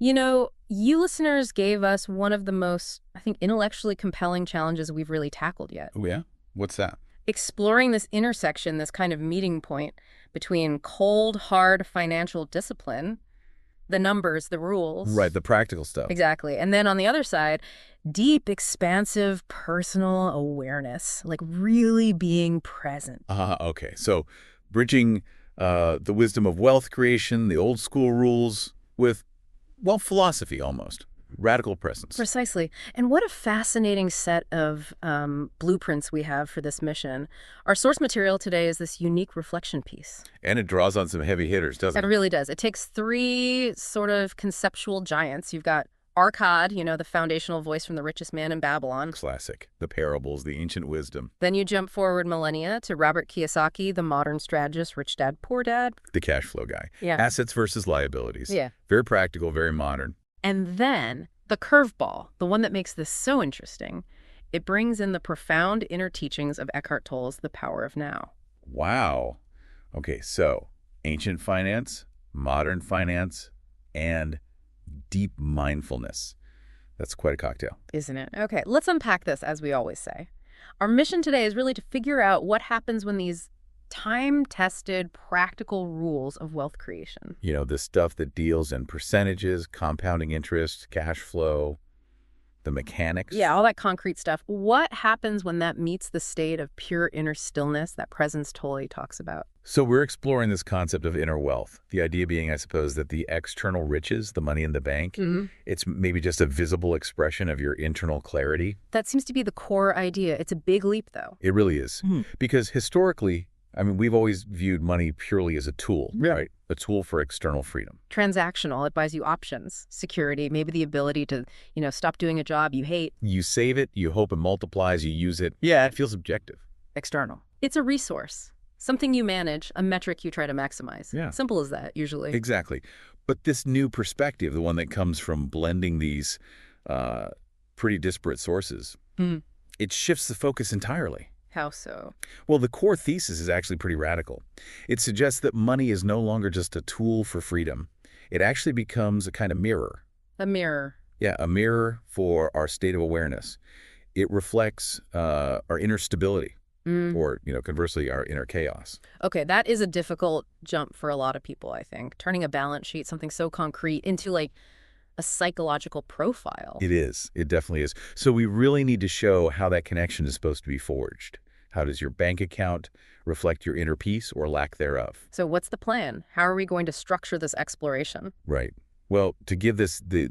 You listeners gave us one of the most, I think, intellectually compelling challenges we've really tackled yet. Oh, yeah? What's that? Exploring this intersection, this kind of meeting point between cold, hard financial discipline, the numbers, the rules. Right, the practical stuff. Exactly. And then on the other side, deep, expansive personal awareness, like really being present. Okay. So bridging the wisdom of wealth creation, the old school rules with, well, philosophy almost. Radical presence. Precisely. And what a fascinating set of blueprints we have for this mission. Our source material today is this unique reflection piece. And it draws on some heavy hitters, doesn't it? It really does. It takes three sort of conceptual giants. You've got Arcad, the foundational voice from the Richest Man in Babylon. Classic. The parables, the ancient wisdom. Then you jump forward millennia to Robert Kiyosaki, the modern strategist, Rich Dad, Poor Dad. The cash flow guy. Yeah. Assets versus liabilities. Yeah. Very practical, very modern. And then the curveball, the one that makes this so interesting, it brings in the profound inner teachings of Eckhart Tolle's The Power of Now. Wow. Okay, so ancient finance, modern finance, and deep mindfulness. That's quite a cocktail. Isn't it? Okay, let's unpack this, as we always say. Our mission today is really to figure out what happens when these time-tested, practical rules of wealth creation. The stuff that deals in percentages, compounding interest, cash flow, the mechanics. Yeah, all that concrete stuff. What happens when that meets the state of pure inner stillness that presence Tolle talks about? So we're exploring this concept of inner wealth. The idea being, I suppose, that the external riches, the money in the bank, it's maybe just a visible expression of your internal clarity. That seems to be the core idea. It's a big leap, though. It really is. Because historically, we've always viewed money purely as a tool, right? A tool for external freedom. Transactional. It buys you options, security, maybe the ability to, stop doing a job you hate. You save it, you hope it multiplies, you use it. Yeah, it feels objective. External. It's a resource, something you manage, a metric you try to maximize. Yeah. Simple as that, usually. Exactly. But this new perspective, the one that comes from blending these pretty disparate sources, it shifts the focus entirely. How so? Well, the core thesis is actually pretty radical. It suggests that money is no longer just a tool for freedom. It actually becomes a kind of mirror. A mirror. Yeah, a mirror for our state of awareness. It reflects our inner stability, or, conversely, our inner chaos. Okay, that is a difficult jump for a lot of people, I think. Turning a balance sheet, something so concrete, into a psychological profile. It is. It definitely is. So we really need to show how that connection is supposed to be forged. How does your bank account reflect your inner peace or lack thereof? So what's the plan? How are we going to structure this exploration? Right. Well, to give this the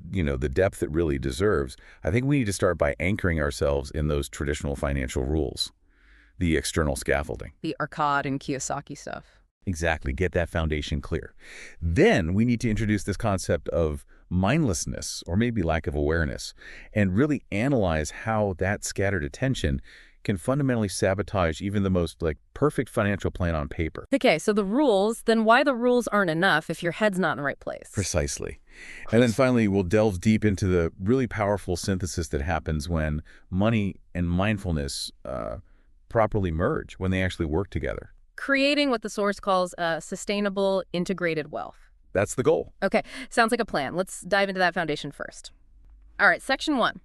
depth it really deserves, I think we need to start by anchoring ourselves in those traditional financial rules, the external scaffolding. The Arcad and Kiyosaki stuff. Exactly. Get that foundation clear. Then we need to introduce this concept of mindlessness, or maybe lack of awareness, and really analyze how that scattered attention can fundamentally sabotage even the most perfect financial plan on paper. Okay, so the rules, then why the rules aren't enough if your head's not in the right place? Precisely. And then finally, we'll delve deep into the really powerful synthesis that happens when money and mindfulness properly merge, when they actually work together. Creating what the source calls sustainable integrated wealth. That's the goal. Okay, sounds like a plan. Let's dive into that foundation first. All right, section 1.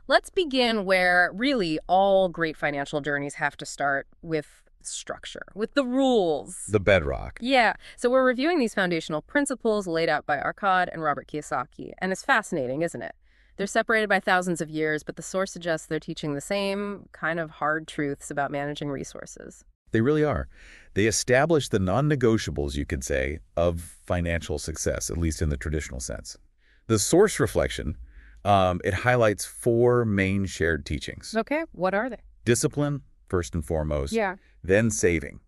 Let's begin where really all great financial journeys have to start, with structure, with the rules. The bedrock. Yeah, so we're reviewing these foundational principles laid out by Arcad and Robert Kiyosaki, and it's fascinating, isn't it? They're separated by thousands of years, but the source suggests they're teaching the same kind of hard truths about managing resources. They really are. They establish the non-negotiables, you could say, of financial success, at least in the traditional sense. The source reflection, it highlights 4 main shared teachings. Okay, what are they? Discipline, first and foremost. Yeah. Then saving.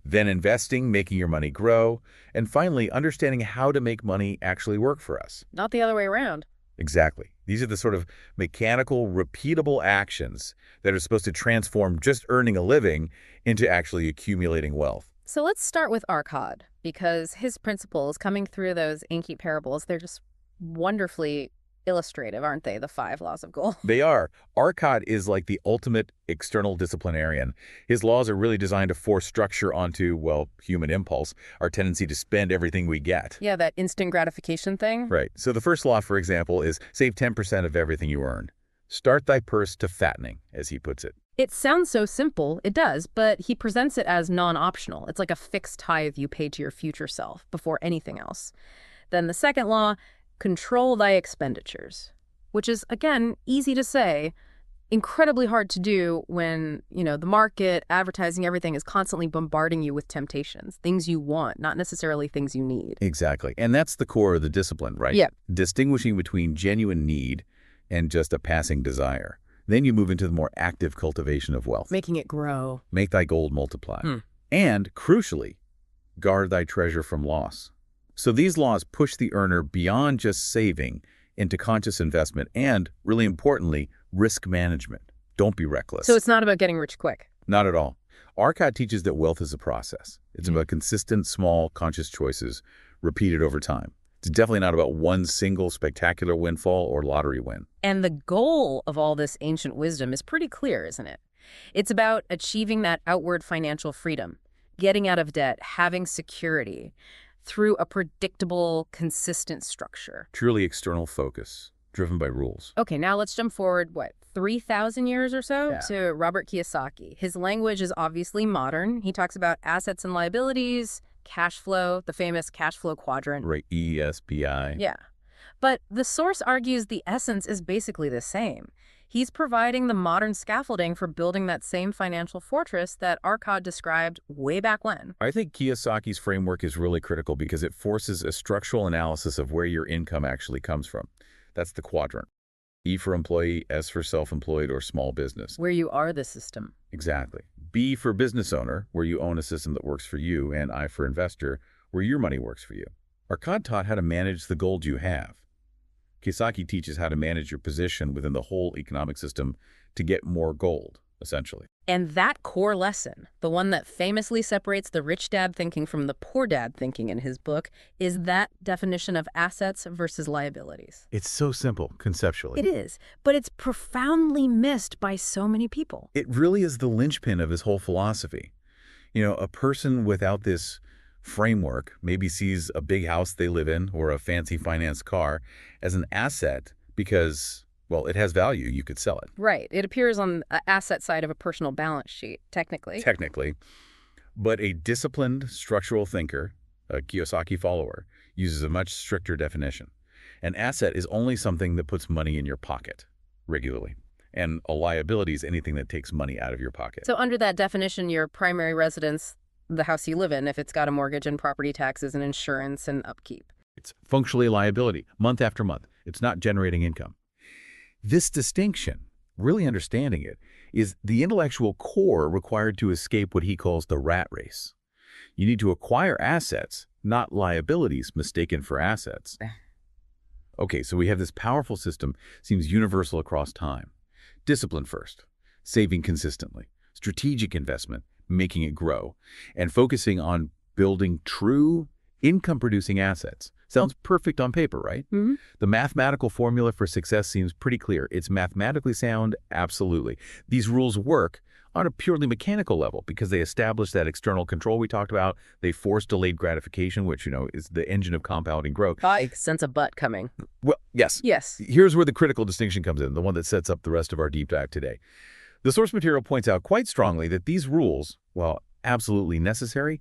Then investing, making your money grow. And finally, understanding how to make money actually work for us. Not the other way around. Exactly. These are the sort of mechanical, repeatable actions that are supposed to transform just earning a living into actually accumulating wealth. So let's start with Arcad, because his principles coming through those ancient parables, they're just wonderfully illustrative, aren't they, the 5 laws of gold? They are. Arcot is like the ultimate external disciplinarian. His laws are really designed to force structure onto, well, human impulse, our tendency to spend everything we get. Yeah, that instant gratification thing. Right. So the first law, for example, is save 10% of everything you earn. Start thy purse to fattening, as he puts it. It sounds so simple, it does, but he presents it as non-optional. It's like a fixed tithe you pay to your future self before anything else. Then the second law, control thy expenditures, which is, again, easy to say, incredibly hard to do when, the market, advertising, everything is constantly bombarding you with temptations, things you want, not necessarily things you need. Exactly. And that's the core of the discipline, right? Yeah. Distinguishing between genuine need and just a passing desire. Then you move into the more active cultivation of wealth. Making it grow. Make thy gold multiply. And, crucially, guard thy treasure from loss. So these laws push the earner beyond just saving into conscious investment and, really importantly, risk management. Don't be reckless. So it's not about getting rich quick. Not at all. Arcot teaches that wealth is a process. It's about consistent, small, conscious choices repeated over time. It's definitely not about one single spectacular windfall or lottery win. And the goal of all this ancient wisdom is pretty clear, isn't it? It's about achieving that outward financial freedom, getting out of debt, having security through a predictable, consistent structure. Truly external focus, driven by rules. Okay, now let's jump forward, 3,000 years or so to Robert Kiyosaki. His language is obviously modern. He talks about assets and liabilities, cash flow, the famous cash flow quadrant. Right, ESPI. Yeah. But the source argues the essence is basically the same. He's providing the modern scaffolding for building that same financial fortress that Arcot described way back when. I think Kiyosaki's framework is really critical because it forces a structural analysis of where your income actually comes from. That's the quadrant. E for employee, S for self-employed or small business. Where you are the system. Exactly. B for business owner, where you own a system that works for you, and I for investor, where your money works for you. Arcot taught how to manage the gold you have. Kiyosaki teaches how to manage your position within the whole economic system to get more gold, essentially. And that core lesson, the one that famously separates the rich dad thinking from the poor dad thinking in his book, is that definition of assets versus liabilities. It's so simple, conceptually. It is, but it's profoundly missed by so many people. It really is the linchpin of his whole philosophy. A person without this framework maybe sees a big house they live in or a fancy finance car as an asset because, well, it has value. You could sell it. Right. It appears on the asset side of a personal balance sheet, technically. Technically. But a disciplined structural thinker, a Kiyosaki follower, uses a much stricter definition. An asset is only something that puts money in your pocket regularly. And a liability is anything that takes money out of your pocket. So under that definition, your primary residence, the house you live in, if it's got a mortgage and property taxes and insurance and upkeep. It's functionally a liability, month after month. It's not generating income. This distinction, really understanding it, is the intellectual core required to escape what he calls the rat race. You need to acquire assets, not liabilities mistaken for assets. Okay, so we have this powerful system, seems universal across time. Discipline first, saving consistently, strategic investment, making it grow, and focusing on building true income-producing assets. Sounds perfect on paper, right? Mm-hmm. The mathematical formula for success seems pretty clear. It's mathematically sound, absolutely. These rules work on a purely mechanical level because they establish that external control we talked about. They force delayed gratification, which, is the engine of compounding growth. I sense a but coming. Well, yes. Yes. Here's where the critical distinction comes in, the one that sets up the rest of our deep dive today. The source material points out quite strongly that these rules, while absolutely necessary,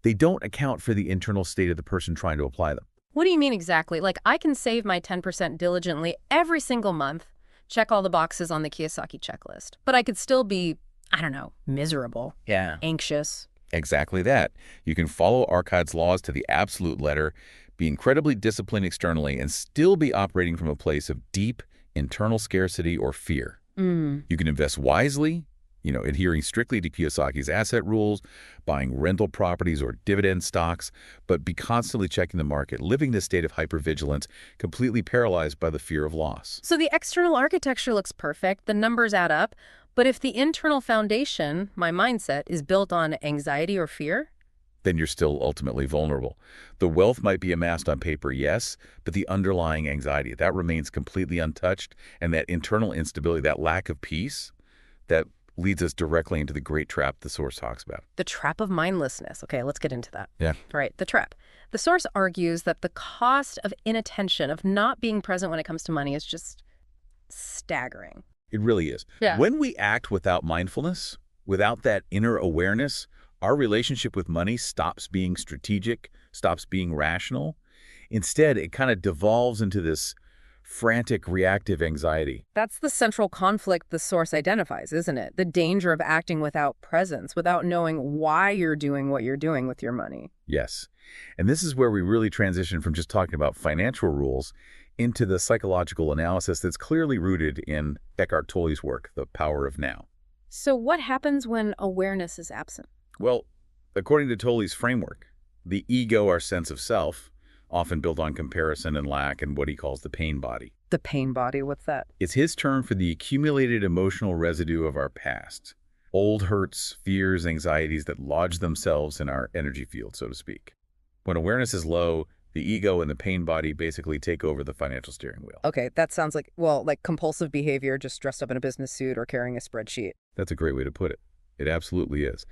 they don't account for the internal state of the person trying to apply them. What do you mean exactly? Like, I can save my 10% diligently every single month, check all the boxes on the Kiyosaki checklist, but I could still be, miserable, anxious. Exactly that. You can follow Arcot's laws to the absolute letter, be incredibly disciplined externally, and still be operating from a place of deep internal scarcity or fear. You can invest wisely, adhering strictly to Kiyosaki's asset rules, buying rental properties or dividend stocks, but be constantly checking the market, living this state of hypervigilance, completely paralyzed by the fear of loss. So the external architecture looks perfect, the numbers add up, but if the internal foundation, my mindset, is built on anxiety or fear, then you're still ultimately vulnerable. The wealth might be amassed on paper, yes, but the underlying anxiety, that remains completely untouched, and that internal instability, that lack of peace, that leads us directly into the great trap the Source talks about. The trap of mindlessness. Okay, let's get into that. Yeah. All right, the trap. The Source argues that the cost of inattention, of not being present when it comes to money, is just staggering. It really is. Yeah. When we act without mindfulness, without that inner awareness, our relationship with money stops being strategic, stops being rational. Instead, it kind of devolves into this frantic, reactive anxiety. That's the central conflict the Source identifies, isn't it? The danger of acting without presence, without knowing why you're doing what you're doing with your money. Yes. And this is where we really transition from just talking about financial rules into the psychological analysis that's clearly rooted in Eckhart Tolle's work, The Power of Now. So what happens when awareness is absent? Well, according to Tolle's framework, the ego, our sense of self, often built on comparison and lack and what he calls the pain body. The pain body, what's that? It's his term for the accumulated emotional residue of our past. Old hurts, fears, anxieties that lodge themselves in our energy field, so to speak. When awareness is low, the ego and the pain body basically take over the financial steering wheel. Okay, that sounds like, well, like compulsive behavior, just dressed up in a business suit or carrying a spreadsheet. That's a great way to put it. It absolutely is.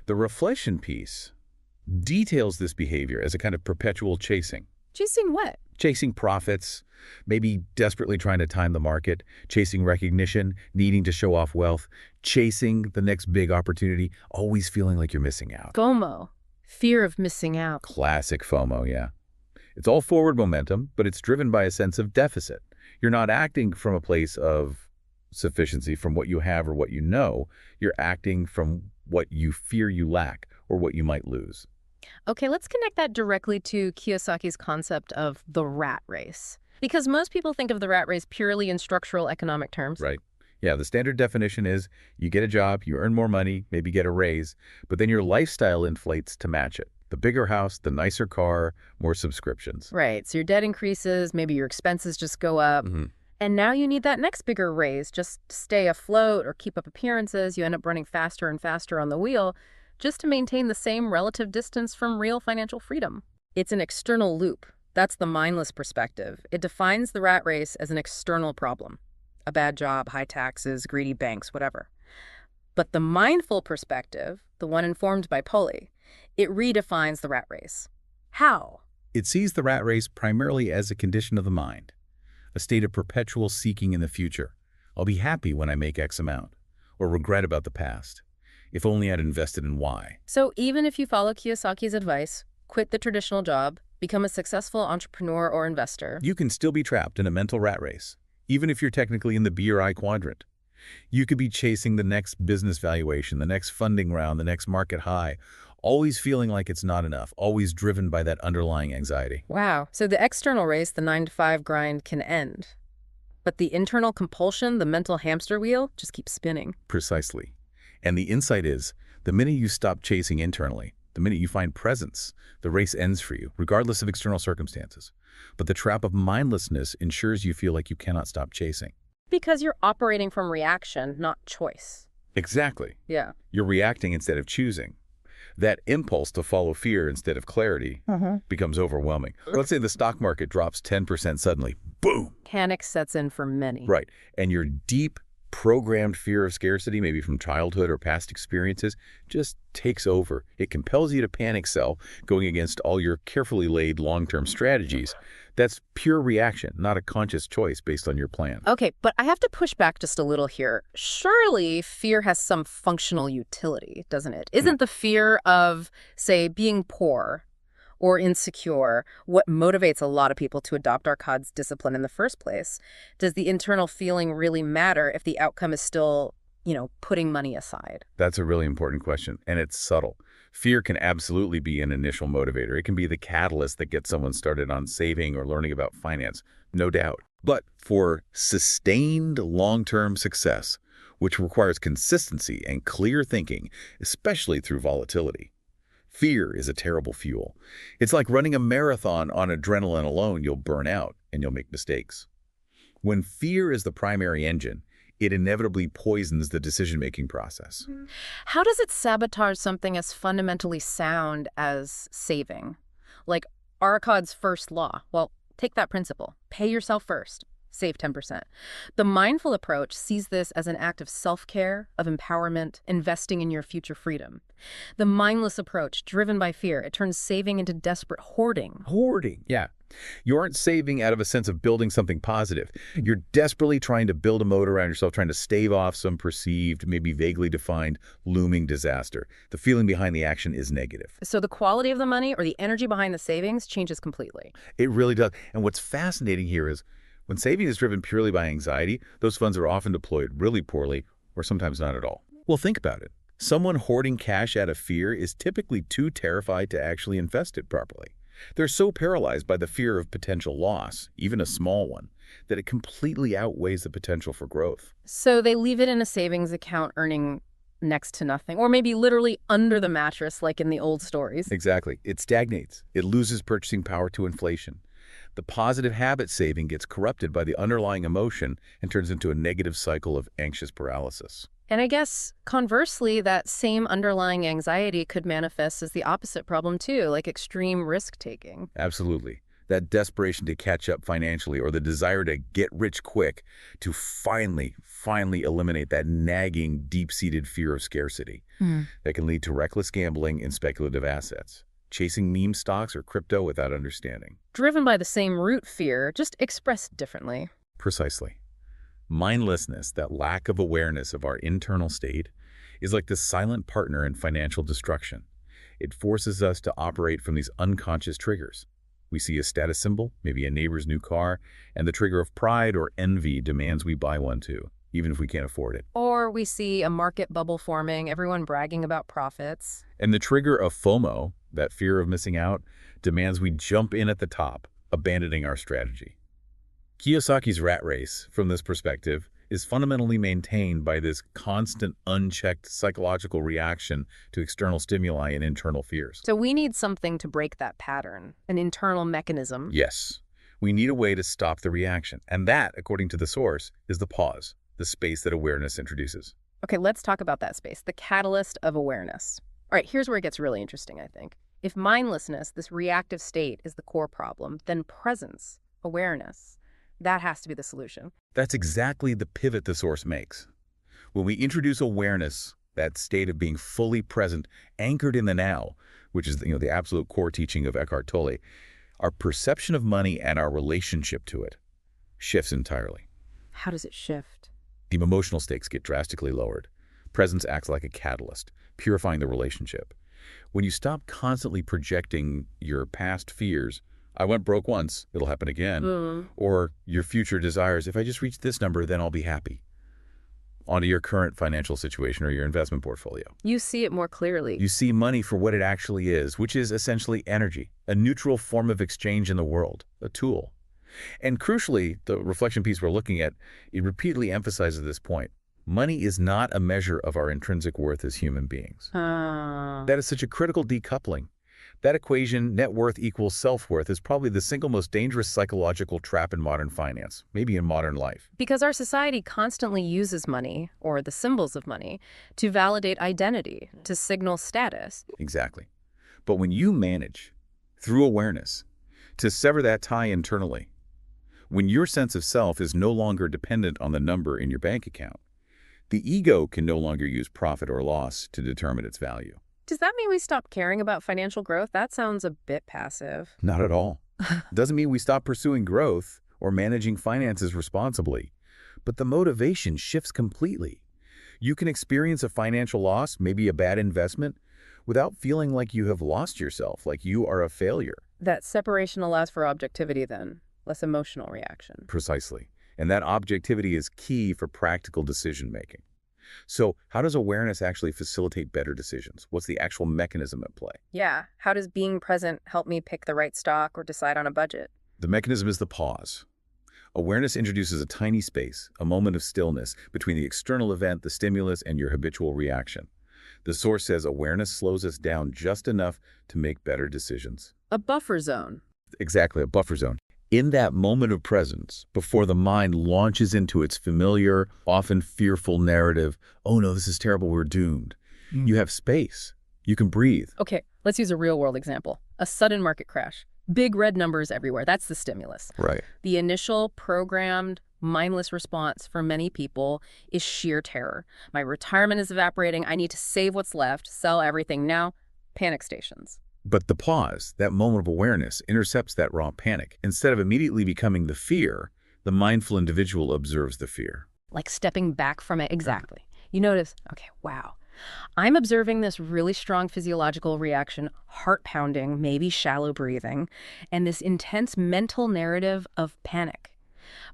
The reflection piece details this behavior as a kind of perpetual chasing. Chasing what? Chasing profits, maybe desperately trying to time the market, chasing recognition, needing to show off wealth, chasing the next big opportunity, always feeling like you're missing out. FOMO. Fear of missing out. Classic FOMO, yeah. It's all forward momentum, but it's driven by a sense of deficit. You're not acting from a place of sufficiency from what you have or what you know. You're acting from what you fear you lack or what you might lose. Okay, let's connect that directly to Kiyosaki's concept of the rat race. Because most people think of the rat race purely in structural economic terms. Right. Yeah, the standard definition is you get a job, you earn more money, maybe get a raise, but then your lifestyle inflates to match it. The bigger house, the nicer car, more subscriptions. Right, so your debt increases, maybe your expenses just go up. And now you need that next bigger raise just to stay afloat or keep up appearances. You end up running faster and faster on the wheel just to maintain the same relative distance from real financial freedom. It's an external loop. That's the mindless perspective. It defines the rat race as an external problem. A bad job, high taxes, greedy banks, whatever. But the mindful perspective, the one informed by Poli, it redefines the rat race. How? It sees the rat race primarily as a condition of the mind, a state of perpetual seeking in the future. I'll be happy when I make X amount, or regret about the past. If only I'd invested in Y. So even if you follow Kiyosaki's advice, quit the traditional job, become a successful entrepreneur or investor, you can still be trapped in a mental rat race, even if you're technically in the B or I quadrant. You could be chasing the next business valuation, the next funding round, the next market high, always feeling like it's not enough, always driven by that underlying anxiety. Wow. So the external race, the 9-to-5 grind, can end. But the internal compulsion, the mental hamster wheel, just keeps spinning. Precisely. And the insight is, the minute you stop chasing internally, the minute you find presence, the race ends for you, regardless of external circumstances. But the trap of mindlessness ensures you feel like you cannot stop chasing. Because you're operating from reaction, not choice. Exactly. Yeah. You're reacting instead of choosing. That impulse to follow fear instead of clarity becomes overwhelming. Let's say the stock market drops 10% suddenly. Boom! Panic sets in for many. Right. And your deep, programmed fear of scarcity, maybe from childhood or past experiences, just takes over. It compels you to panic sell, going against all your carefully laid long-term strategies. That's pure reaction, not a conscious choice based on your plan. Okay, but I have to push back just a little here. Surely fear has some functional utility, doesn't it? Isn't the fear of, say, being poor or insecure what motivates a lot of people to adopt Arkad's discipline in the first place? Does the internal feeling really matter if the outcome is still, putting money aside? That's a really important question, and it's subtle. Fear can absolutely be an initial motivator. It can be the catalyst that gets someone started on saving or learning about finance, no doubt. But for sustained long-term success, which requires consistency and clear thinking, especially through volatility, fear is a terrible fuel. It's like running a marathon on adrenaline alone. You'll burn out and you'll make mistakes. When fear is the primary engine, it inevitably poisons the decision-making process. How does it sabotage something as fundamentally sound as saving? Like Arcad's first law. Well, take that principle. Pay yourself first. Save 10%. The mindful approach sees this as an act of self-care, of empowerment, investing in your future freedom. The mindless approach, driven by fear, it turns saving into desperate hoarding. Hoarding, yeah. You aren't saving out of a sense of building something positive. You're desperately trying to build a moat around yourself, trying to stave off some perceived, maybe vaguely defined, looming disaster. The feeling behind the action is negative. So the quality of the money or the energy behind the savings changes completely. It really does. And what's fascinating here is when saving is driven purely by anxiety, those funds are often deployed really poorly or sometimes not at all. Well, think about it. Someone hoarding cash out of fear is typically too terrified to actually invest it properly. They're so paralyzed by the fear of potential loss, even a small one, that it completely outweighs the potential for growth. So they leave it in a savings account earning next to nothing, or maybe literally under the mattress like in the old stories. Exactly. It stagnates. It loses purchasing power to inflation. The positive habit saving gets corrupted by the underlying emotion and turns into a negative cycle of anxious paralysis. And I guess, conversely, that same underlying anxiety could manifest as the opposite problem too, like extreme risk-taking. Absolutely. That desperation to catch up financially or the desire to get rich quick to finally eliminate that nagging, deep-seated fear of scarcity that can lead to reckless gambling in speculative assets, chasing meme stocks or crypto without understanding. Driven by the same root fear, just expressed differently. Precisely. Mindlessness, that lack of awareness of our internal state, is like this silent partner in financial destruction. It forces us to operate from these unconscious triggers. We see a status symbol, maybe a neighbor's new car, and the trigger of pride or envy demands we buy one too, even if we can't afford it. Or we see a market bubble forming, everyone bragging about profits. And the trigger of FOMO, that fear of missing out, demands we jump in at the top, abandoning our strategy. Kiyosaki's rat race, from this perspective, is fundamentally maintained by this constant, unchecked psychological reaction to external stimuli and internal fears. So we need something to break that pattern, an internal mechanism. Yes, we need a way to stop the reaction. And that, according to the source, is the pause, the space that awareness introduces. Okay, let's talk about that space, the catalyst of awareness. All right, here's where it gets really interesting, I think. If mindlessness, this reactive state, is the core problem, then presence, awareness, that has to be the solution. That's exactly the pivot the source makes. When we introduce awareness, that state of being fully present, anchored in the now, which is the absolute core teaching of Eckhart Tolle, our perception of money and our relationship to it shifts entirely. How does it shift? The emotional stakes get drastically lowered. Presence acts like a catalyst, purifying the relationship. When you stop constantly projecting your past fears, I went broke once, it'll happen again, or your future desires, if I just reach this number, then I'll be happy, onto your current financial situation or your investment portfolio. You see it more clearly. You see money for what it actually is, which is essentially energy, a neutral form of exchange in the world, a tool. And crucially, the reflection piece we're looking at, it repeatedly emphasizes this point. Money is not a measure of our intrinsic worth as human beings. That is such a critical decoupling. That equation, net worth equals self-worth, is probably the single most dangerous psychological trap in modern finance, maybe in modern life. Because our society constantly uses money, or the symbols of money, to validate identity, to signal status. Exactly. But when you manage, through awareness, to sever that tie internally, when your sense of self is no longer dependent on the number in your bank account, the ego can no longer use profit or loss to determine its value. Does that mean we stop caring about financial growth? That sounds a bit passive. Not at all. Doesn't mean we stop pursuing growth or managing finances responsibly, but the motivation shifts completely. You can experience a financial loss, maybe a bad investment, without feeling like you have lost yourself, like you are a failure. That separation allows for objectivity then, less emotional reaction. Precisely. And that objectivity is key for practical decision-making. So how does awareness actually facilitate better decisions? What's the actual mechanism at play? Yeah. How does being present help me pick the right stock or decide on a budget? The mechanism is the pause. Awareness introduces a tiny space, a moment of stillness between the external event, the stimulus, and your habitual reaction. The source says awareness slows us down just enough to make better decisions. A buffer zone. Exactly, a buffer zone. In that moment of presence, before the mind launches into its familiar, often fearful narrative, oh no, this is terrible, we're doomed, you have space. You can breathe. Okay, let's use a real-world example. A sudden market crash. Big red numbers everywhere. That's the stimulus. Right. The initial programmed, mindless response for many people is sheer terror. My retirement is evaporating. I need to save what's left, sell everything now. Panic stations. But the pause, that moment of awareness, intercepts that raw panic. Instead of immediately becoming the fear, the mindful individual observes the fear. Like stepping back from it. Exactly. You notice, okay, wow. I'm observing this really strong physiological reaction, heart pounding, maybe shallow breathing, and this intense mental narrative of panic.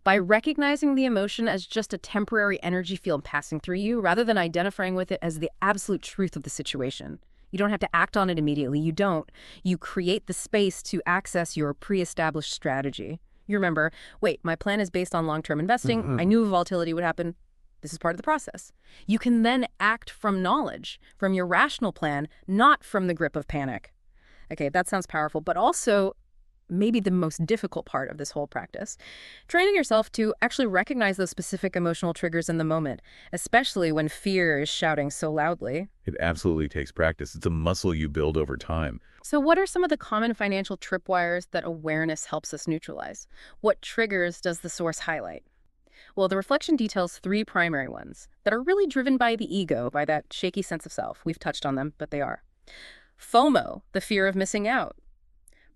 By recognizing the emotion as just a temporary energy field passing through you, rather than identifying with it as the absolute truth of the situation. You don't have to act on it immediately. You don't. You create the space to access your pre-established strategy. You remember, wait, my plan is based on long-term investing. I knew volatility would happen. This is part of the process. You can then act from knowledge, from your rational plan, not from the grip of panic. Okay, that sounds powerful, but also maybe the most difficult part of this whole practice. Training yourself to actually recognize those specific emotional triggers in the moment, especially when fear is shouting so loudly. It absolutely takes practice. It's a muscle you build over time. So what are some of the common financial tripwires that awareness helps us neutralize? What triggers does the source highlight? Well, the reflection details 3 primary ones that are really driven by the ego, by that shaky sense of self. We've touched on them, but they are. FOMO, the fear of missing out.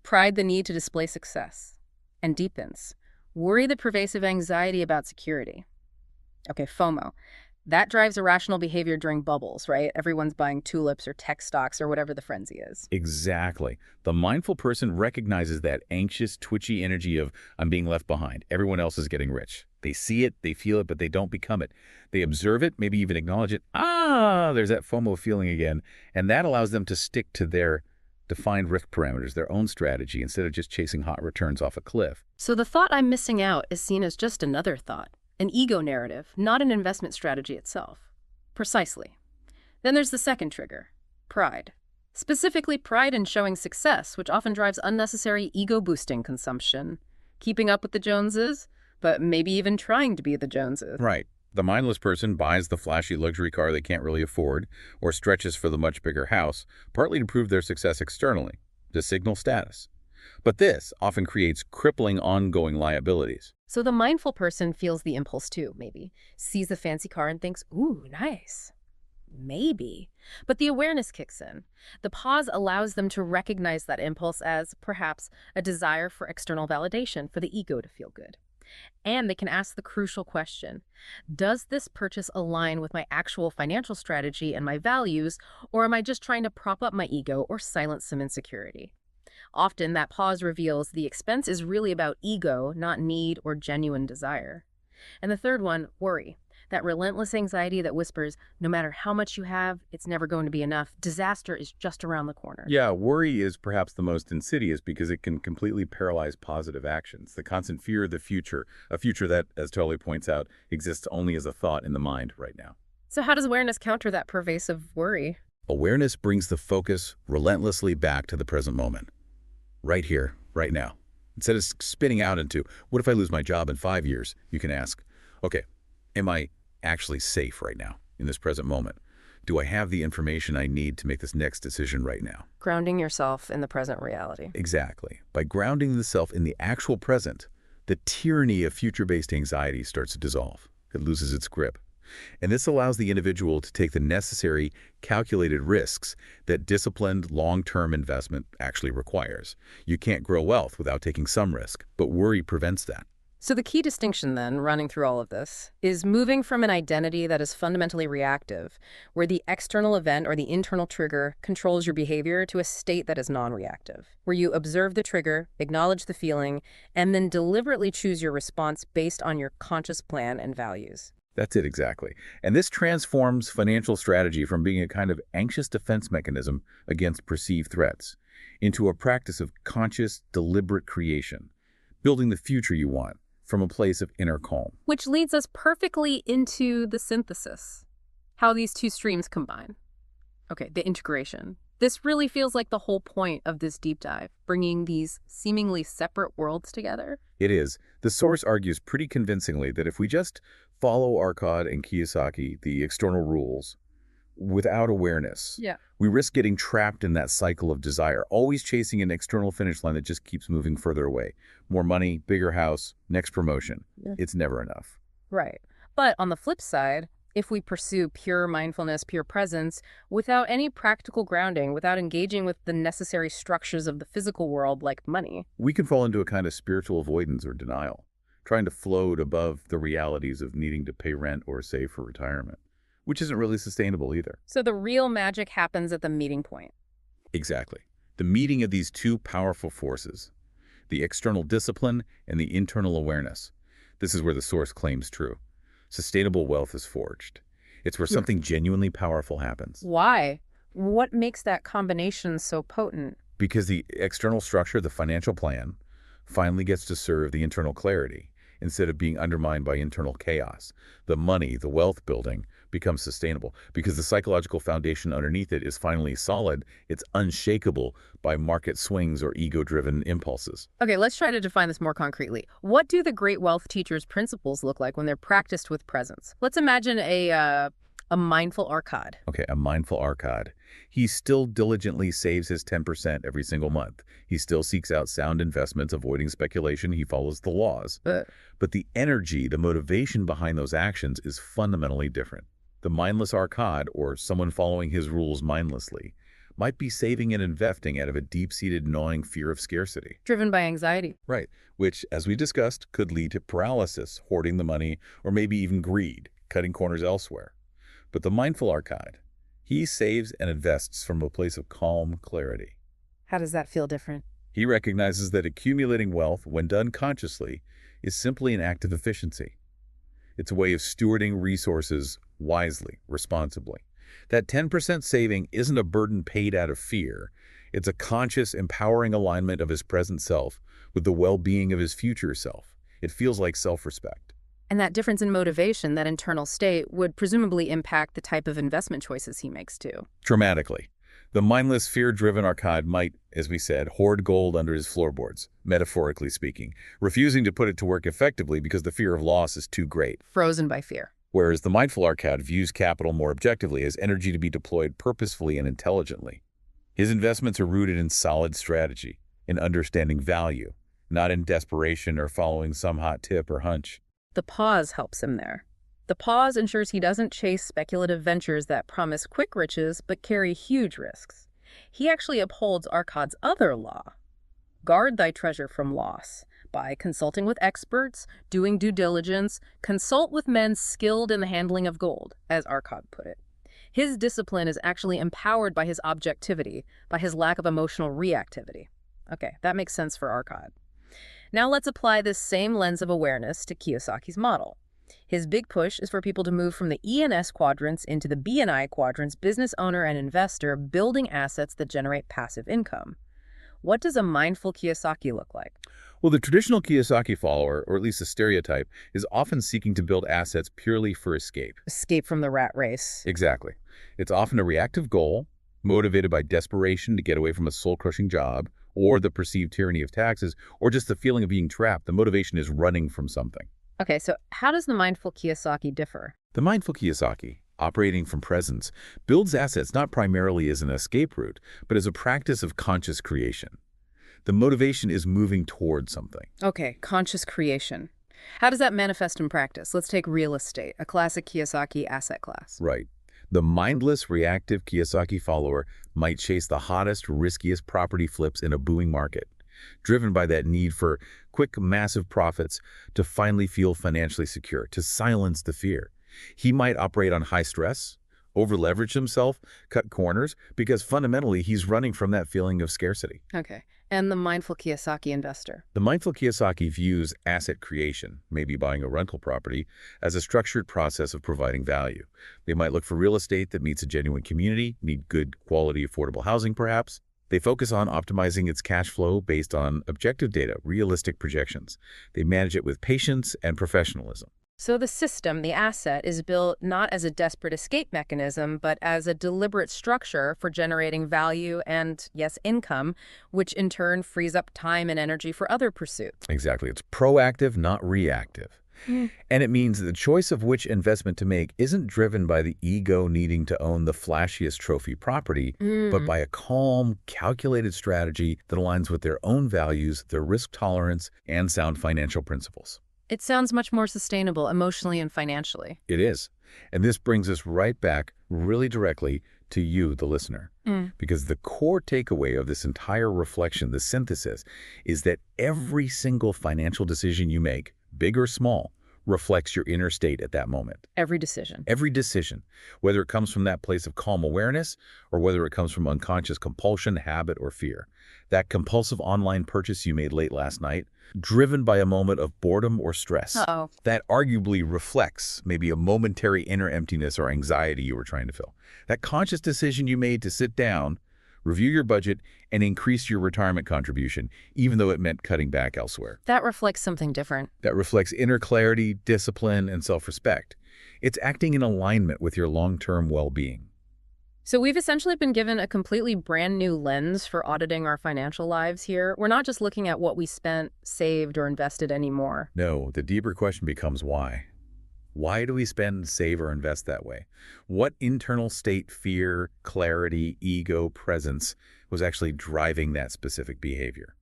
Pride, the need to display success. And deepens. Worry, the pervasive anxiety about security. Okay, FOMO. That drives irrational behavior during bubbles, right? Everyone's buying tulips or tech stocks or whatever the frenzy is. Exactly. The mindful person recognizes that anxious, twitchy energy of, I'm being left behind. Everyone else is getting rich. They see it, they feel it, but they don't become it. They observe it, maybe even acknowledge it. There's that FOMO feeling again. And that allows them to stick to their defined risk parameters, their own strategy, instead of just chasing hot returns off a cliff. So the thought I'm missing out is seen as just another thought, an ego narrative, not an investment strategy itself. Precisely. Then there's the second trigger, pride. Specifically pride in showing success, which often drives unnecessary ego-boosting consumption. Keeping up with the Joneses, but maybe even trying to be the Joneses. Right. The mindless person buys the flashy luxury car they can't really afford or stretches for the much bigger house, partly to prove their success externally, to signal status. But this often creates crippling ongoing liabilities. So the mindful person feels the impulse too, maybe. Sees the fancy car and thinks, ooh, nice. Maybe. But the awareness kicks in. The pause allows them to recognize that impulse as, perhaps, a desire for external validation, for the ego to feel good. And they can ask the crucial question, does this purchase align with my actual financial strategy and my values, or am I just trying to prop up my ego or silence some insecurity? Often that pause reveals the expense is really about ego, not need or genuine desire. And the third one, worry. That relentless anxiety that whispers, no matter how much you have, it's never going to be enough. Disaster is just around the corner. Yeah, worry is perhaps the most insidious because it can completely paralyze positive actions. The constant fear of the future, a future that, as Tully points out, exists only as a thought in the mind right now. So how does awareness counter that pervasive worry? Awareness brings the focus relentlessly back to the present moment. Right here, right now. Instead of spinning out into, what if I lose my job in 5 years? You can ask, okay, am I actually safe right now in this present moment? Do I have the information I need to make this next decision right now? Grounding yourself in the present reality. Exactly. By grounding the self in the actual present, the tyranny of future-based anxiety starts to dissolve. It loses its grip. And this allows the individual to take the necessary, calculated risks that disciplined, long-term investment actually requires. You can't grow wealth without taking some risk, but worry prevents that. So the key distinction then, running through all of this, is moving from an identity that is fundamentally reactive, where the external event or the internal trigger controls your behavior, to a state that is non-reactive, where you observe the trigger, acknowledge the feeling, and then deliberately choose your response based on your conscious plan and values. That's it exactly. And this transforms financial strategy from being a kind of anxious defense mechanism against perceived threats into a practice of conscious, deliberate creation, building the future you want from a place of inner calm. Which leads us perfectly into the synthesis, how these two streams combine. Okay, the integration. This really feels like the whole point of this deep dive, bringing these seemingly separate worlds together. It is. The source argues pretty convincingly that if we just follow Arcad and Kiyosaki, the external rules, without awareness, Yeah. we risk getting trapped in that cycle of desire, always chasing an external finish line that just keeps moving further away. More money, bigger house, next promotion. Yeah. It's never enough. Right. But on the flip side, if we pursue pure mindfulness, pure presence, without any practical grounding, without engaging with the necessary structures of the physical world like money, We can fall into a kind of spiritual avoidance or denial, trying to float above the realities of needing to pay rent or save for retirement, which isn't really sustainable either. so the real magic happens at the meeting point. Exactly. The meeting of these two powerful forces, the external discipline and the internal awareness. This is where the source claims true. Sustainable wealth is forged. It's where Yeah. something genuinely powerful happens. Why? What makes that combination so potent? Because the external structure, the financial plan, finally gets to serve the internal clarity instead of being undermined by internal chaos. The money, the wealth building, becomes sustainable because the psychological foundation underneath it is finally solid. It's unshakable by market swings or ego-driven impulses. Okay, let's try to define this more concretely. What do the great wealth teachers' principles look like when they're practiced with presence? Let's imagine a mindful arcade. Okay, a mindful arcade. He still diligently saves his 10% every single month. He still seeks out sound investments, avoiding speculation. He follows the laws. But the energy, the motivation behind those actions is fundamentally different. The mindless arcade, or someone following his rules mindlessly, might be saving and investing out of a deep-seated gnawing fear of scarcity. Driven by anxiety. Right, which, as we discussed, could lead to paralysis, hoarding the money, or maybe even greed, cutting corners elsewhere. But the mindful arcade, he saves and invests from a place of calm clarity. How does that feel different? He recognizes that accumulating wealth, when done consciously, is simply an act of efficiency. It's a way of stewarding resources wisely, responsibly. That 10% saving isn't a burden paid out of fear. It's a conscious, empowering alignment of his present self with the well-being of his future self. It feels like self-respect. And that difference in motivation, that internal state, would presumably impact the type of investment choices he makes too. Dramatically. The mindless, fear-driven arcade might, as we said, hoard gold under his floorboards, metaphorically speaking, refusing to put it to work effectively because the fear of loss is too great. Frozen by fear. Whereas the mindful arcade views capital more objectively as energy to be deployed purposefully and intelligently. His investments are rooted in solid strategy, in understanding value, not in desperation or following some hot tip or hunch. The pause helps him there. The pause ensures he doesn't chase speculative ventures that promise quick riches but carry huge risks. He actually upholds Arcade's other law. Guard thy treasure from loss by consulting with experts, doing due diligence, consult with men skilled in the handling of gold, as Arcade put it. His discipline is actually empowered by his objectivity, by his lack of emotional reactivity. Okay, that makes sense for Arcade. Now let's apply this same lens of awareness to Kiyosaki's model. His big push is for people to move from the E and S quadrants into the B and I quadrants, business owner and investor, building assets that generate passive income. What does a mindful Kiyosaki look like? Well, the traditional Kiyosaki follower, or at least a stereotype, is often seeking to build assets purely for escape. Escape from the rat race. Exactly. It's often a reactive goal, motivated by desperation to get away from a soul-crushing job, or the perceived tyranny of taxes, or just the feeling of being trapped. The motivation is running from something. Okay, so how does the mindful Kiyosaki differ? The mindful Kiyosaki, operating from presence, builds assets not primarily as an escape route, but as a practice of conscious creation. The motivation is moving toward something. Okay, conscious creation. How does that manifest in practice? Let's take real estate, a classic Kiyosaki asset class. Right. The mindless, reactive Kiyosaki follower might chase the hottest, riskiest property flips in a booming market, driven by that need for quick, massive profits to finally feel financially secure, to silence the fear. He might operate on high stress, over-leverage himself, cut corners, because fundamentally he's running from that feeling of scarcity. Okay, and the mindful Kiyosaki investor. The mindful Kiyosaki views asset creation, maybe buying a rental property, as a structured process of providing value. They might look for real estate that meets a genuine community, need good quality affordable housing perhaps. They focus on optimizing its cash flow based on objective data, realistic projections. They manage it with patience and professionalism. So the system, the asset, is built not as a desperate escape mechanism, but as a deliberate structure for generating value and, yes, income, which in turn frees up time and energy for other pursuits. Exactly. It's proactive, not reactive. Mm. And it means that the choice of which investment to make isn't driven by the ego needing to own the flashiest trophy property, but Mm. by a calm, calculated strategy that aligns with their own values, their risk tolerance, and sound financial principles. It sounds much more sustainable emotionally and financially. It is. And this brings us right back really directly to you, the listener. Mm. Because the core takeaway of this entire reflection, the synthesis, is that every single financial decision you make, big or small, reflects your inner state at that moment. Every decision. Every decision, whether it comes from that place of calm awareness or whether it comes from unconscious compulsion, habit, or fear. That compulsive online purchase you made late last night, driven by a moment of boredom or stress, Uh-oh. that arguably reflects maybe a momentary inner emptiness or anxiety you were trying to fill. That conscious decision you made to sit down, review your budget, and increase your retirement contribution, even though it meant cutting back elsewhere. That reflects something different. That reflects inner clarity, discipline, and self-respect. It's acting in alignment with your long-term well-being. So we've essentially been given a completely brand new lens for auditing our financial lives here. We're not just looking at what we spent, saved, or invested anymore. No, the deeper question becomes why. Why do we spend, save, or invest that way? What internal state, fear, clarity, ego, presence was actually driving that specific behavior?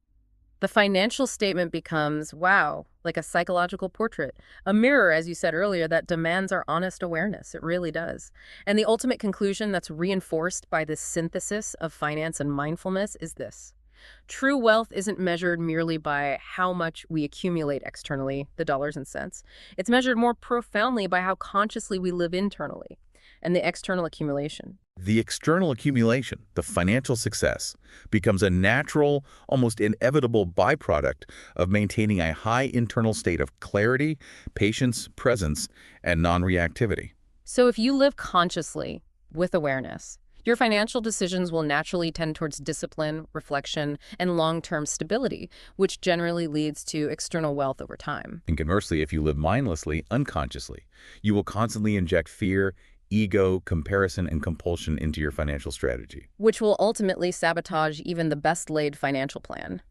The financial statement becomes, wow, like a psychological portrait, a mirror, as you said earlier, that demands our honest awareness. It really does. And the ultimate conclusion that's reinforced by this synthesis of finance and mindfulness is this. True wealth isn't measured merely by how much we accumulate externally, the dollars and cents. It's measured more profoundly by how consciously we live internally and the external accumulation. The external accumulation, the financial success, becomes a natural, almost inevitable byproduct of maintaining a high internal state of clarity, patience, presence, and non-reactivity. So if you live consciously, with awareness, your financial decisions will naturally tend towards discipline, reflection, and long-term stability, which generally leads to external wealth over time. And conversely, if you live mindlessly, unconsciously, you will constantly inject fear, ego, comparison, and compulsion into your financial strategy. Which will ultimately sabotage even the best-laid financial plan.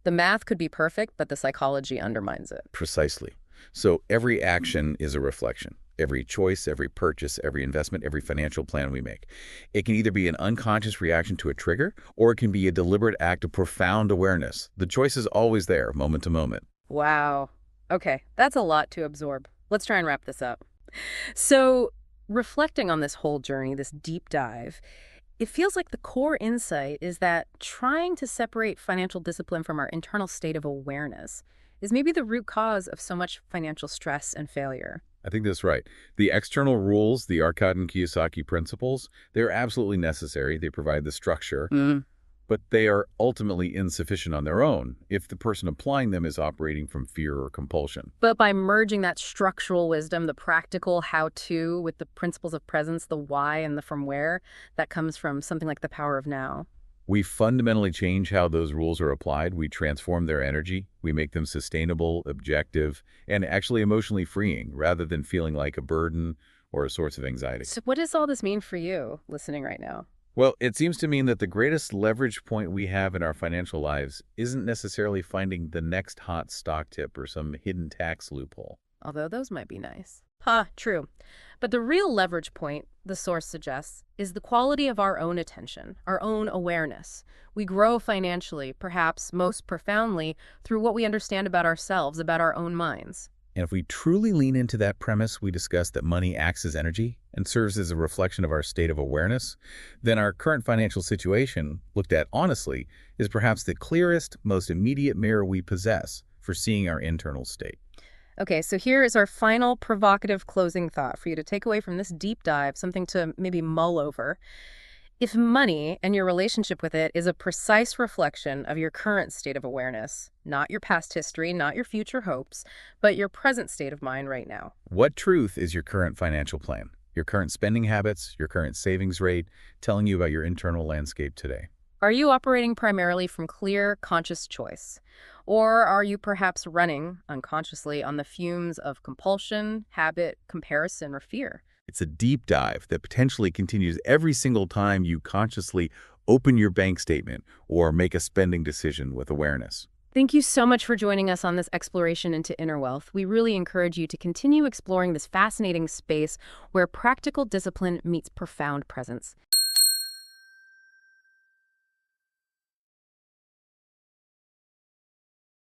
The math could be perfect, but the psychology undermines it. Precisely. So every action is a reflection. Every choice, every purchase, every investment, every financial plan we make. It can either be an unconscious reaction to a trigger, or it can be a deliberate act of profound awareness. The choice is always there, moment to moment. Wow. Okay, that's a lot to absorb. Let's try and wrap this up. So, reflecting on this whole journey, this deep dive, it feels like the core insight is that trying to separate financial discipline from our internal state of awareness is maybe the root cause of so much financial stress and failure. I think that's right. The external rules, the Arcad and Kiyosaki principles, they're absolutely necessary. They provide the structure, but they are ultimately insufficient on their own if the person applying them is operating from fear or compulsion. But by merging that structural wisdom, the practical how-to with the principles of presence, the why and the from where, that comes from something like the power of now. We fundamentally change how those rules are applied. We transform their energy. We make them sustainable, objective, and actually emotionally freeing rather than feeling like a burden or a source of anxiety. So what does all this mean for you listening right now? Well, it seems to mean that the greatest leverage point we have in our financial lives isn't necessarily finding the next hot stock tip or some hidden tax loophole. Although those might be nice. True. But the real leverage point, the source suggests, is the quality of our own attention, our own awareness. We grow financially, perhaps most profoundly, through what we understand about ourselves, about our own minds. And if we truly lean into that premise we discussed that money acts as energy and serves as a reflection of our state of awareness, then our current financial situation, looked at honestly, is perhaps the clearest, most immediate mirror we possess for seeing our internal state. Okay, so here is our final provocative closing thought for you to take away from this deep dive, something to maybe mull over. If money and your relationship with it is a precise reflection of your current state of awareness, not your past history, not your future hopes, but your present state of mind right now. What truth is your current financial plan? Your current spending habits, your current savings rate, telling you about your internal landscape today? Are you operating primarily from clear, conscious choice? Or are you perhaps running, unconsciously, on the fumes of compulsion, habit, comparison, or fear? It's a deep dive that potentially continues every single time you consciously open your bank statement or make a spending decision with awareness. Thank you so much for joining us on this exploration into inner wealth. We really encourage you to continue exploring this fascinating space where practical discipline meets profound presence.